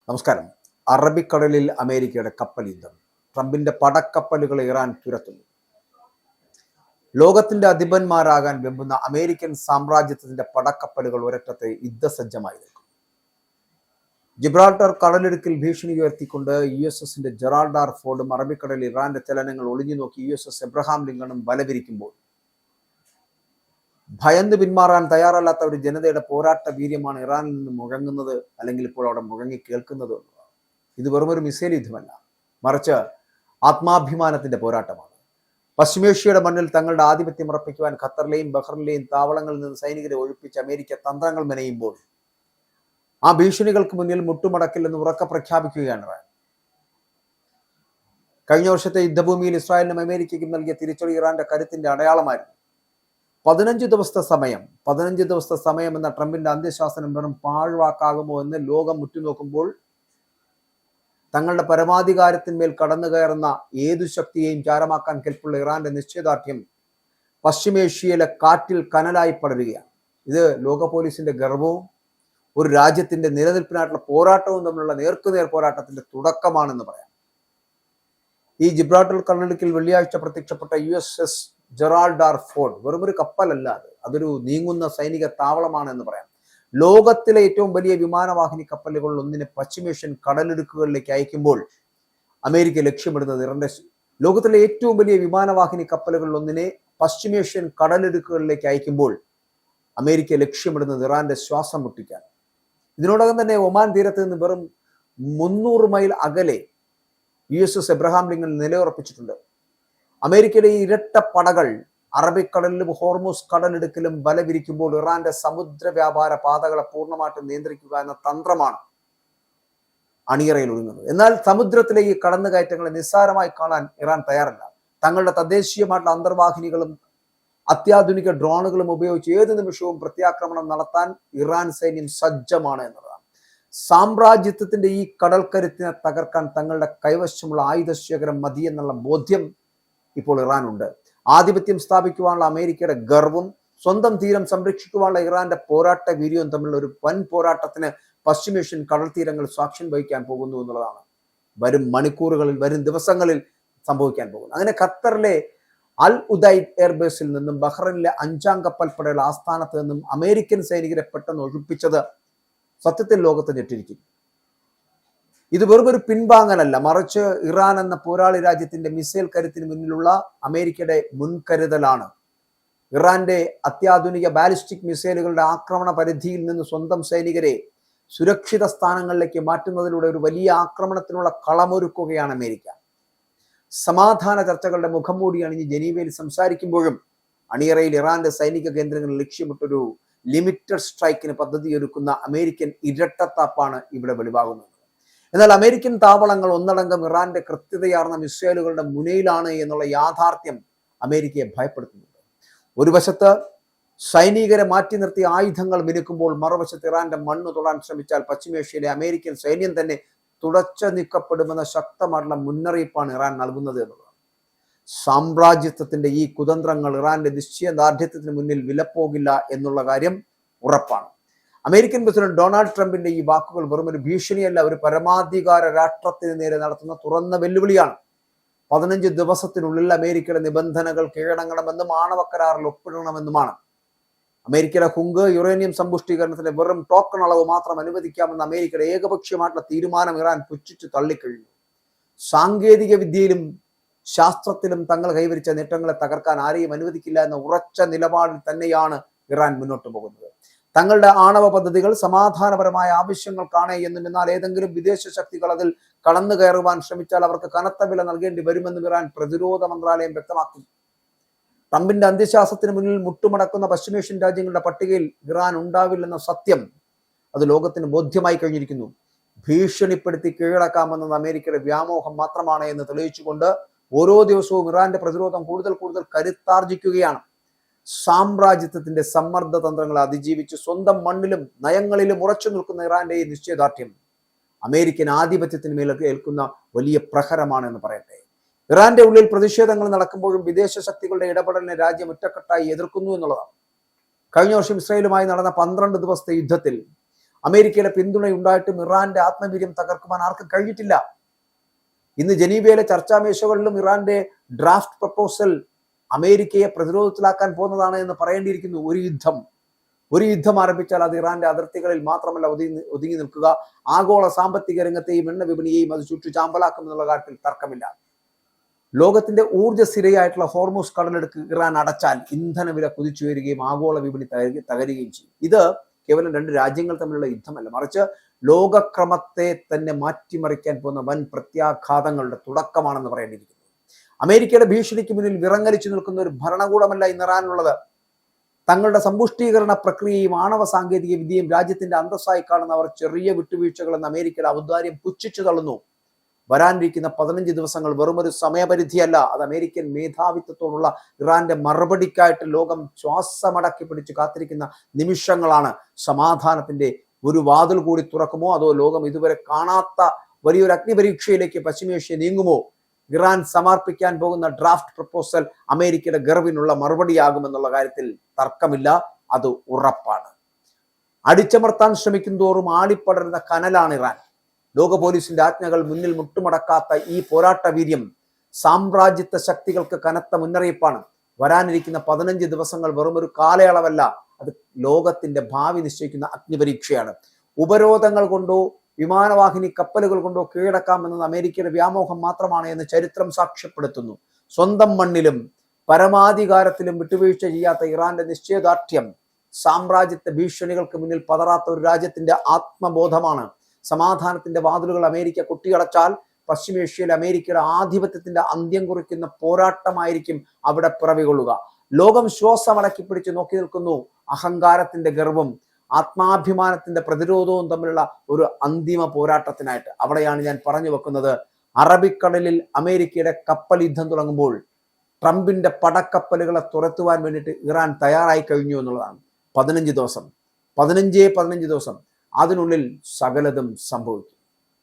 നമസ്കാരം. അറബിക്കടലിൽ അമേരിക്കയുടെ കപ്പൽ യുദ്ധം. ട്രംപിന്റെ പടക്കപ്പലുകൾ ഇറാൻ തുരത്തുന്നു. ലോകത്തിന്റെ അധിപന്മാരാകാൻ വെമ്പുന്ന അമേരിക്കൻ സാമ്രാജ്യത്തിന്റെ പടക്കപ്പലുകൾ ഒരറ്റത്തെ യുദ്ധസജ്ജമായി നിൽക്കും. ജിബ്രാൾട്ടർ കടലിടുക്കിൽ ഭീഷണി ഉയർത്തിക്കൊണ്ട് USS ജെറാൾഡ് ആർ ഫോർഡും അറബിക്കടലിൽ ഇറാന്റെ ചലനങ്ങൾ ഒളിഞ്ഞു നോക്കി USS എബ്രഹാം ലിങ്കണും വലവിരിക്കുമ്പോൾ ഭയന്ന് പിന്മാറാൻ തയ്യാറല്ലാത്ത ഒരു ജനതയുടെ പോരാട്ട വീര്യമാണ് ഇറാനിൽ നിന്ന് മുഴങ്ങുന്നത്, അല്ലെങ്കിൽ ഇപ്പോൾ അവിടെ മുഴങ്ങി കേൾക്കുന്നത് എന്നതാണ്. ഇത് വെറുമൊരു മിസൈൽ യുദ്ധമല്ല, മറിച്ച് ആത്മാഭിമാനത്തിന്റെ പോരാട്ടമാണ്. പശ്ചിമേഷ്യയുടെ മണ്ണിൽ തങ്ങളുടെ ആധിപത്യം ഉറപ്പിക്കുവാൻ ഖത്തറിലെയും ബഹ്റിനിലെയും താവളങ്ങളിൽ നിന്ന് സൈനികരെ ഒഴിപ്പിച്ച് അമേരിക്ക തന്ത്രങ്ങൾ മെനയുമ്പോൾ ആ ഭീഷണികൾക്ക് മുന്നിൽ മുട്ടുമടക്കില്ലെന്ന് ഉറക്കെ പ്രഖ്യാപിക്കുകയാണ് ഇറാൻ. കഴിഞ്ഞ വർഷത്തെ യുദ്ധഭൂമിയിൽ ഇസ്രായേലിനും അമേരിക്കയ്ക്കും നൽകിയ തിരിച്ചടി ഇറാന്റെ കരുത്തിന്റെ അടയാളമായിരുന്നു. 15 ദിവസത്തെ സമയം എന്ന ട്രംപിന്റെ അന്ത്യശാസനം വെറും പാഴ്വാക്കാകുമോ എന്ന് ലോകം ഉറ്റുനോക്കുമ്പോൾ തങ്ങളുടെ പരമാധികാരത്തിന്മേൽ കടന്നു കയറുന്ന ഏതു ശക്തിയെയും ചാരമാക്കാൻ കെൽപ്പുള്ള ഇറാന്റെ നിശ്ചയദാർഢ്യം പശ്ചിമേഷ്യയിലെ കാറ്റിൽ കനലായി പടരുകയാണ്. ഇത് ലോക പോലീസിന്റെ ഗർവവും ഒരു രാജ്യത്തിന്റെ നിലനിൽപ്പിനായിട്ടുള്ള പോരാട്ടവും തമ്മിലുള്ള നേർക്കുനേർ പോരാട്ടത്തിന്റെ തുടക്കമാണെന്ന് പറയാം. ഈ ജിബ്രാൾട്ടർ കടലിടുക്കിൽ വെള്ളിയാഴ്ച പ്രത്യക്ഷപ്പെട്ട USS ജെറാൾഡ് ആർ ഫോർഡ് വെറുമൊരു കപ്പലല്ല, അതൊരു നീങ്ങുന്ന സൈനിക താവളമാണെന്ന് പറയാം. ലോകത്തിലെ ഏറ്റവും വലിയ വിമാനവാഹിനി കപ്പലുകളിൽ ഒന്നിനെ പശ്ചിമേഷ്യൻ കടലിടുക്കുകളിലേക്ക് അയക്കുമ്പോൾ അമേരിക്ക ലക്ഷ്യമിടുന്നത് ഇറാന്റെ ലോകത്തിലെ ഏറ്റവും വലിയ വിമാനവാഹിനി കപ്പലുകളിൽ ഒന്നിനെ പശ്ചിമേഷ്യൻ കടലിടുക്കുകളിലേക്ക് അയക്കുമ്പോൾ അമേരിക്ക ലക്ഷ്യമിടുന്നത് ഇറാന്റെ ശ്വാസം മുട്ടിക്കാൻ. ഇതിനോടകം തന്നെ ഒമാൻ തീരത്ത് നിന്ന് വെറും 300 മൈൽ അകലെ USS എബ്രഹാം ലിങ്കൺ നിലയുറപ്പിച്ചിട്ടുണ്ട്. അമേരിക്കയുടെ ഈ ഇരട്ട പടകൾ അറബിക്കടലിലും ഹോർമൂസ് കടലിടുക്കിലും ബലവിരിക്കുമ്പോൾ ഇറാന്റെ സമുദ്ര വ്യാപാര പാതകളെ പൂർണ്ണമായിട്ടും നിയന്ത്രിക്കുക എന്ന തന്ത്രമാണ് അണിയറയിൽ ഒരുങ്ങുന്നത്. എന്നാൽ സമുദ്രത്തിലെ ഈ കടന്നുകയറ്റങ്ങളെ നിസ്സാരമായി കാണാൻ ഇറാൻ തയ്യാറല്ല. തങ്ങളുടെ തദ്ദേശീയമായിട്ടുള്ള അന്തർവാഹിനികളും അത്യാധുനിക ഡ്രോണുകളും ഉപയോഗിച്ച് ഏത് നിമിഷവും പ്രത്യാക്രമണം നടത്താൻ ഇറാൻ സൈന്യം സജ്ജമാണ് എന്നതാണ്. സാമ്രാജ്യത്വത്തിന്റെ ഈ കടൽക്കരുത്തിനെ തകർക്കാൻ തങ്ങളുടെ കൈവശമുള്ള ആയുധശേഖരം മതിയെന്നുള്ള ബോധ്യം ഇപ്പോൾ ഇറാനുണ്ട്. ആധിപത്യം സ്ഥാപിക്കുവാനുള്ള അമേരിക്കയുടെ ഗർവും സ്വന്തം തീരം സംരക്ഷിക്കുവാനുള്ള ഇറാന്റെ പോരാട്ട വീര്യവും തമ്മിലുള്ള ഒരു വൻ പോരാട്ടത്തിന് പശ്ചിമേഷ്യൻ കടൽ തീരങ്ങൾ സാക്ഷ്യം വഹിക്കാൻ പോകുന്നു എന്നുള്ളതാണ് വരും മണിക്കൂറുകളിൽ, വരും ദിവസങ്ങളിൽ സംഭവിക്കാൻ പോകുന്നത്. അങ്ങനെ ഖത്തറിലെ അൽ ഉദൈദ് എയർബേസിൽ നിന്നും ബഹ്റൈനിലെ 5ാം കപ്പൽപ്പടയുടെ ആസ്ഥാനത്ത് നിന്നും അമേരിക്കൻ സൈനികരെ പെട്ടെന്ന് ഒഴിപ്പിച്ചത് സത്യത്തിൽ ലോകത്തെ ഞെട്ടിരിക്കുന്നു. ഇത് വെറുമൊരു പിൻവാങ്ങലല്ല, മറിച്ച് ഇറാൻ എന്ന പോരാളി രാജ്യത്തിന്റെ മിസൈൽ കരുത്തിന് മുന്നിലുള്ള അമേരിക്കയുടെ മുൻകരുതലാണ്. ഇറാന്റെ അത്യാധുനിക ബാലിസ്റ്റിക് മിസൈലുകളുടെ ആക്രമണ പരിധിയിൽ നിന്ന് സ്വന്തം സൈനികരെ സുരക്ഷിത സ്ഥാനങ്ങളിലേക്ക് മാറ്റുന്നതിലൂടെ ഒരു വലിയ ആക്രമണത്തിനുള്ള കളമൊരുക്കുകയാണ് അമേരിക്ക. സമാധാന ചർച്ചകളുടെ മുഖം മൂടി അണിഞ്ഞ് ജനീവയിൽ സംസാരിക്കുമ്പോഴും അണിയറയിൽ ഇറാന്റെ സൈനിക കേന്ദ്രങ്ങൾ ലക്ഷ്യമിട്ടൊരു ലിമിറ്റഡ് സ്ട്രൈക്കിന് പദ്ധതിയൊരുക്കുന്ന അമേരിക്കൻ ഇരട്ടത്താപ്പാണ് ഇവിടെ വെളിവാകുന്നത്. എന്നാൽ അമേരിക്കൻ താവളങ്ങൾ ഒന്നടങ്കം ഇറാന്റെ കൃത്യതയാർന്ന മിസൈലുകളുടെ മുനയിലാണ് എന്നുള്ള യാഥാർത്ഥ്യം അമേരിക്കയെ ഭയപ്പെടുത്തുന്നുണ്ട്. ഒരു വശത്ത് സൈനികരെ മാറ്റി നിർത്തി ആയുധങ്ങൾ മിനുക്കുമ്പോൾ മറുവശത്ത് ഇറാന്റെ മണ്ണ് തൊടാൻ ശ്രമിച്ചാൽ പശ്ചിമേഷ്യയിലെ അമേരിക്കൻ സൈന്യം തന്നെ തുടച്ചു നീക്കപ്പെടുമെന്ന ശക്തമായിട്ടുള്ള മുന്നറിയിപ്പാണ് ഇറാൻ നൽകുന്നത് എന്നുള്ളത്. സാമ്രാജ്യത്വത്തിന്റെ ഈ കുതന്ത്രങ്ങൾ ഇറാന്റെ നിശ്ചയദാർഢ്യത്തിന് മുന്നിൽ വിലപ്പോകില്ല എന്നുള്ള കാര്യം ഉറപ്പാണ്. അമേരിക്കൻ പ്രസിഡന്റ് ഡൊണാൾഡ് ട്രംപിന്റെ ഈ വാക്കുകൾ വെറുമൊരു ഭീഷണിയല്ല, ഒരു പരമാധികാര രാഷ്ട്രത്തിന് നേരെ നടത്തുന്ന തുറന്ന വെല്ലുവിളിയാണ്. 15 ദിവസത്തിനുള്ളിൽ അമേരിക്കയുടെ നിബന്ധനകൾ കീഴടങ്ങണമെന്നും ആണവ കരാറിൽ ഒപ്പിടണമെന്നുമാണ്. അമേരിക്കയുടെ ഹുങ്ക് യുറേനിയം സമ്പുഷ്ടീകരണത്തിന്റെ വെറും ടോക്കൺ അളവ് മാത്രം അനുവദിക്കാമെന്ന അമേരിക്കയുടെ ഏകപക്ഷീയമായിട്ടുള്ള തീരുമാനം ഇറാൻ പുച്ഛിച്ചു തള്ളിക്കഴിഞ്ഞു. സാങ്കേതിക വിദ്യയിലും ശാസ്ത്രത്തിലും തങ്ങൾ കൈവരിച്ച നേട്ടങ്ങളെ തകർക്കാൻ ആരെയും അനുവദിക്കില്ല എന്ന ഉറച്ച നിലപാടിൽ തന്നെയാണ് ഇറാൻ മുന്നോട്ട് പോകുന്നത്. തങ്ങളുടെ ആണവ പദ്ധതികൾ സമാധാനപരമായ ആവശ്യങ്ങൾക്കാണ് എന്നും, എന്നാൽ ഏതെങ്കിലും വിദേശ ശക്തികൾ അതിൽ കടന്നു കയറുവാൻ ശ്രമിച്ചാൽ അവർക്ക് കനത്ത വില നൽകേണ്ടി വരുമെന്നും ഇറാൻ പ്രതിരോധ മന്ത്രാലയം വ്യക്തമാക്കി. ട്രംപിന്റെ അന്ത്യശ്വാസത്തിന് മുന്നിൽ മുട്ടുമടക്കുന്ന പശ്ചിമേഷ്യൻ രാജ്യങ്ങളുടെ പട്ടികയിൽ ഇറാൻ ഉണ്ടാവില്ലെന്ന സത്യം അത് ലോകത്തിന് ബോധ്യമായി കഴിഞ്ഞിരിക്കുന്നു. ഭീഷണിപ്പെടുത്തി കീഴടക്കാമെന്നത് അമേരിക്കയുടെ വ്യാമോഹം മാത്രമാണ് എന്ന് തെളിയിച്ചുകൊണ്ട് ഓരോ ദിവസവും ഇറാന്റെ പ്രതിരോധം കൂടുതൽ കരുത്താർജിക്കുകയാണ്. സാമ്രാജ്യത്വത്തിന്റെ സമ്മർദ്ദ തന്ത്രങ്ങളെ അതിജീവിച്ച് സ്വന്തം മണ്ണിലും നയങ്ങളിലും ഉറച്ചു നിൽക്കുന്ന ഇറാന്റെ ഈ നിശ്ചയദാർഢ്യം അമേരിക്കൻ ആധിപത്യത്തിന് മേൽ ഏൽക്കുന്ന വലിയ പ്രഹരമാണെന്ന് പറയട്ടെ. ഇറാന്റെ ഉള്ളിൽ പ്രതിഷേധങ്ങൾ നടക്കുമ്പോഴും വിദേശ ശക്തികളുടെ ഇടപെടലിനെ രാജ്യം ഒറ്റക്കെട്ടായി എതിർക്കുന്നു എന്നുള്ളതാണ്. കഴിഞ്ഞ വർഷം ഇസ്രായേലുമായി നടന്ന 12 ദിവസത്തെ യുദ്ധത്തിൽ അമേരിക്കയുടെ പിന്തുണയുണ്ടായിട്ടും ഇറാന്റെ ആത്മവീര്യം തകർക്കുവാൻ ആർക്കും കഴിഞ്ഞിട്ടില്ല. ഇന്ന് ജനീവയിലെ ചർച്ചാമേശകളിലും ഇറാന്റെ ഡ്രാഫ്റ്റ് പ്രപ്പോസൽ അമേരിക്കയെ പ്രതിരോധത്തിലാക്കാൻ പോകുന്നതാണ് എന്ന് പറയേണ്ടിയിരിക്കുന്നു. ഒരു യുദ്ധം ആരംഭിച്ചാൽ അത് ഇറാന്റെ അതിർത്തികളിൽ മാത്രമല്ല ഒതുങ്ങി നിൽക്കുക, ആഗോള സാമ്പത്തിക രംഗത്തെയും എണ്ണ വിപണിയെയും അത് ചുറ്റു ചാമ്പലാക്കുമെന്നുള്ള കാര്യത്തിൽ തർക്കമില്ല. ലോകത്തിന്റെ ഊർജ്ജസ്ഥിരയായിട്ടുള്ള ഹോർമൂസ് കടലെടുക്ക് ഇറാൻ അടച്ചാൽ ഇന്ധനവില കുതിച്ചുയരുകയും ആഗോള വിപണി തകരുകയും ചെയ്യും. ഇത് കേവലം രണ്ട് രാജ്യങ്ങൾ തമ്മിലുള്ള യുദ്ധമല്ല, മറിച്ച് ലോകക്രമത്തെ തന്നെ മാറ്റിമറിക്കാൻ പോകുന്ന വൻ പ്രത്യാഘാതങ്ങളുടെ തുടക്കമാണെന്ന് പറയേണ്ടിയിരിക്കുന്നു. അമേരിക്കയുടെ ഭീഷണിക്ക് മുന്നിൽ വിറങ്ങലിച്ചു നിൽക്കുന്ന ഒരു ഭരണകൂടമല്ല ഇന്ന് ഇറാനുള്ളത്. തങ്ങളുടെ സമ്പുഷ്ടീകരണ പ്രക്രിയയും ആണവ സാങ്കേതിക വിദ്യയും രാജ്യത്തിന്റെ അന്തസ്സായി കാണുന്ന അവർ ചെറിയ വിട്ടുവീഴ്ചകൾ എന്ന അമേരിക്കയുടെ ഔദാര്യം പുച്ഛിച്ചു തള്ളുന്നു. വരാനിരിക്കുന്ന 15 ദിവസങ്ങൾ വെറുമൊരു സമയപരിധിയല്ല, അത് അമേരിക്കൻ മേധാവിത്വത്തോടുള്ള ഇറാന്റെ മറുപടിക്കായിട്ട് ലോകം ശ്വാസമടക്കി പിടിച്ച് കാത്തിരിക്കുന്ന നിമിഷങ്ങളാണ്. സമാധാനത്തിന്റെ ഒരു വാതിൽ കൂടി തുറക്കുമോ, അതോ ലോകം ഇതുവരെ കാണാത്ത വലിയൊരു അഗ്നിപരീക്ഷയിലേക്ക് പശ്ചിമേഷ്യ നീങ്ങുമോ? ഇറാൻ സമർപ്പിക്കാൻ പോകുന്ന ഡ്രാഫ്റ്റ് പ്രപ്പോസൽ അമേരിക്കയുടെ ഗർവിനുള്ള മറുപടിയാകുമെന്നുള്ള കാര്യത്തിൽ തർക്കമില്ല, അത് ഉറപ്പാണ്. അടിച്ചമർത്താൻ ശ്രമിക്കും തോറും ആളിപ്പടരുന്ന കനലാണ് ഇറാൻ. ലോക പോലീസിന്റെ ആജ്ഞകൾ മുന്നിൽ മുട്ടുമടക്കാത്ത ഈ പോരാട്ട വീര്യം സാമ്രാജ്യത്വ ശക്തികൾക്ക് കനത്ത മുന്നറിയിപ്പാണ്. വരാനിരിക്കുന്ന 15 ദിവസങ്ങൾ വെറുമൊരു കാലയളവല്ല, അത് ലോകത്തിന്റെ ഭാവി നിശ്ചയിക്കുന്ന അഗ്നിപരീക്ഷയാണ്. ഉപരോധങ്ങൾ കൊണ്ടോ വിമാനവാഹിനി കപ്പലുകൾ കൊണ്ടോ കീഴടക്കാമെന്നത് അമേരിക്കയുടെ വ്യാമോഹം മാത്രമാണ് എന്ന് ചരിത്രം സാക്ഷ്യപ്പെടുത്തുന്നു. സ്വന്തം മണ്ണിലും പരമാധികാരത്തിലും വിട്ടുവീഴ്ച ചെയ്യാത്ത ഇറാന്റെ നിശ്ചയദാർഢ്യം സാമ്രാജ്യത്വ ഭീഷണികൾക്ക് മുന്നിൽ പതറാത്ത ഒരു രാജ്യത്തിന്റെ ആത്മബോധമാണ്. സമാധാനത്തിന്റെ വാതിലുകൾ അമേരിക്ക കൊട്ടിയടച്ചാൽ പശ്ചിമേഷ്യയിൽ അമേരിക്കയുടെ ആധിപത്യത്തിന്റെ അന്ത്യം കുറിക്കുന്ന പോരാട്ടമായിരിക്കും അവിടെ പിറവികൊള്ളുക. ലോകം ശ്വാസമടക്കി പിടിച്ച് നോക്കി നിൽക്കുന്നു. അഹങ്കാരത്തിന്റെ ഗർവം ആത്മാഭിമാനത്തിന്റെ പ്രതിരോധവും തമ്മിലുള്ള ഒരു അന്തിമ പോരാട്ടത്തിനായിട്ട്. അവിടെയാണ് ഞാൻ പറഞ്ഞു വെക്കുന്നത്, അറബിക്കടലിൽ അമേരിക്കയുടെ കപ്പൽ യുദ്ധം തുടങ്ങുമ്പോൾ ട്രംപിന്റെ പടക്കപ്പലുകളെ തുരത്തുവാൻ വേണ്ടിയിട്ട് ഇറാൻ തയ്യാറായി കഴിഞ്ഞു എന്നുള്ളതാണ്. 15 ദിവസം അതിനുള്ളിൽ സകലതും സംഭവിക്കും.